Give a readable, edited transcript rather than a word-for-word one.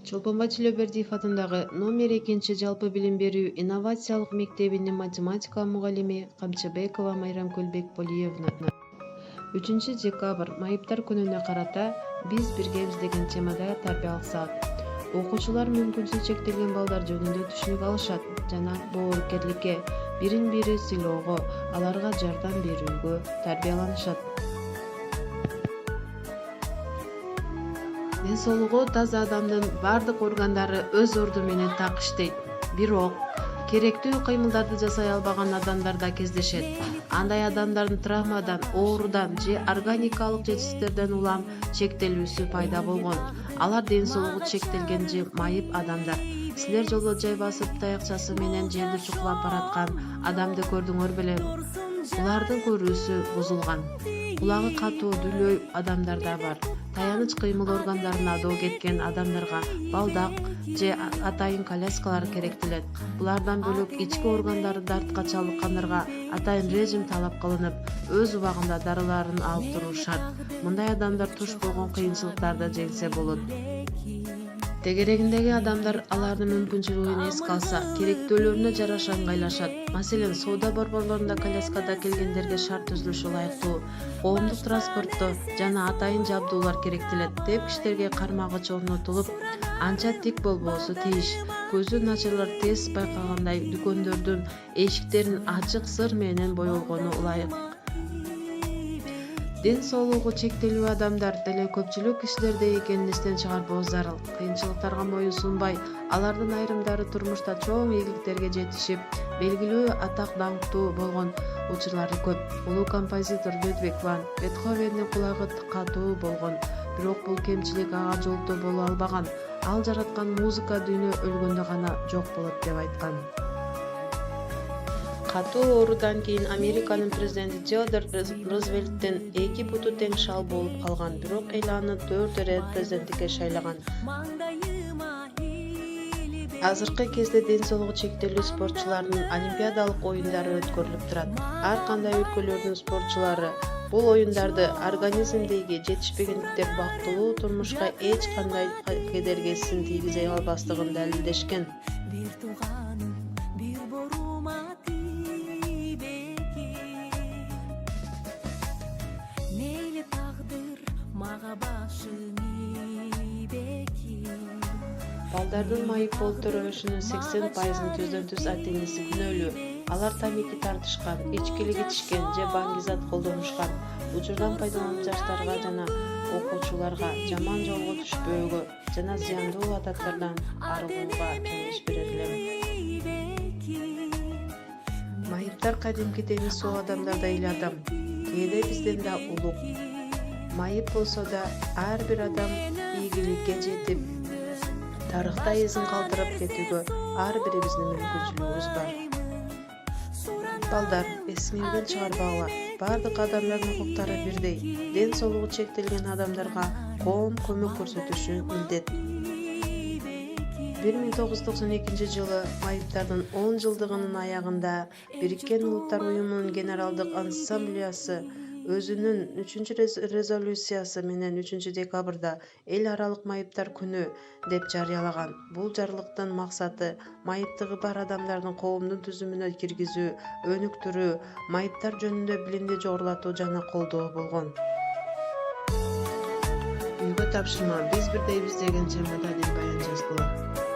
Чолпонбай Чилебердиев атындагы номер 2 жалпы билим берүү инновациялык мектебинин математика мугалими Камчыбекова Майрамкүл Бекполиевна 3 декабрь майыптар күнүнө карата биз биргебиз деген темада тарбиялык саат. Окуучулар мүмкүнчүлүгү чектелген балдар жөнүндө түшүнүк алышат жана боорукерликке, бирин бири сыйлоого, аларга жардам берүүгө тарбияланышат. Ден соолугу таза адамдын бардык органдары өз орду менен так иштейт. Бирок керектүү кыймылдарды жасай албаган адамдар да кездешет. Андай адамдардын травмадан, оорудан же органикалык жетишсиздиктерден улам чектелүүсү пайда болгон. Алар ден соолугу чектелген же майып адамдар. Силер жолдо жай басып таякчасы менен жерди чукулап бараткан адамды көрдүңөр беле? Булардын көрүүсү бузулган. Кулагы катуу, дүлөй адамдар да бар. Таяныч кыймыл органдарына адоо кеткен адамдарга балдак же атайын коляскалар керектелет. Булардан бөлөк ички органдары дартка чалдыккандарга атайын режим талап кылынып, өз убагында дарыларын алып туруу шарт. Мындай адамдар туш болгон кыйынчылыктарды жеңсе болот. Тегерегиндеги адамдар алардын мүмкүнчүлүгүн эске алса, керектөөлөрүнө жараша ыңгайлашат. Маселен, соода борборлорунда коляскада келгендерге шарт түзүлүшү ылайыктуу, коомдук транспортто жана атайын жабдуулар керектелет. Тепкичтерге кармагыч орнотулуп, анча тик болбосу тийиш. Көзү начарлар тез байкагандай дүкөндөрдүн эшиктерин ачык сыр менен боелгону ылайык. Ден соолугу чектелүү адамдар деле көпчүлүк кишилердей экенин эстен чыгарбообуз зарыл. Кыйынчылыктарга моюн сунбай, алардын айрымдары турмушта чоң ийгиликтерге жетишип, белгилүү атак-даңктуу болгон учурлары көп. Улуу композитор Людвиг ван Бетховендин кулагы катуу болгон, бирок бул кемчилик ага жолтоо боло албаган. Ал жараткан музыка дүйнө өлгөндө гана жок болот деп айткан. Катуу оорудан кийин Американын президенти Теодор Рузвельттин 2 буту тең шал болуп калган, бирок эл аны 4 ирет президенттикке шайлаган. Азыркы кезде ден соолугу чектелүү спортчулардын олимпиадалык оюндары өткөрүлүп турат. Ар кандай өлкөлөрдүн спортчулары бул оюндарды организмдеги жетишпегендиктер бактылуу турмушка эч кандай кедергисин тийгизе албастыгын далилдешкен. Балдардын майып болуп төрөбөшүнүн 80%-ын түздөн-түз ата-энеси күнөөлүү. Алар тамеки тартышкан, ичкилик ичишкен же баңги зат колдонушкан. Учурдан пайдаланып жаштарга жана окуучуларга жаман жолго түшпөөгө жана зыяндуу адаттардан арылууга кеңеш берет элем. Майыптар кадимки дени суу адамдардай эле адам. Кээде бизден да улук. Майып болсо да ар бир адам ийгиликке жетип, тарыхта изин калтырып кетүүгө ар бирибиздин мүмкүнчүлүгүбүз бар. Балдар, эсиңерден чыгарбагыла, бардык адамдардын укуктары бирдей. Ден соолугу чектелген адамдарга коом көмөк көрсөтүшү милдет. 1992 жылы майыптардын 10 жылдыгынын аягында Бириккен Улуттар Уюмунун Генералдык Ассамблеясы өзүнүн 3-резолюциясы менен 3 декабрда эл аралык майыптар күнү деп жарыялаган. Бул жарлыктын максаты майыптыгы бар адамдардын коомдун түзүмүнө киргизүү, өнүктүрүү, майыптар жөнүндө билимди жогорулатуу жана колдоо болгон. Үйгө тапшырма, биз бирдейбиз деген темада деп баян жазылган.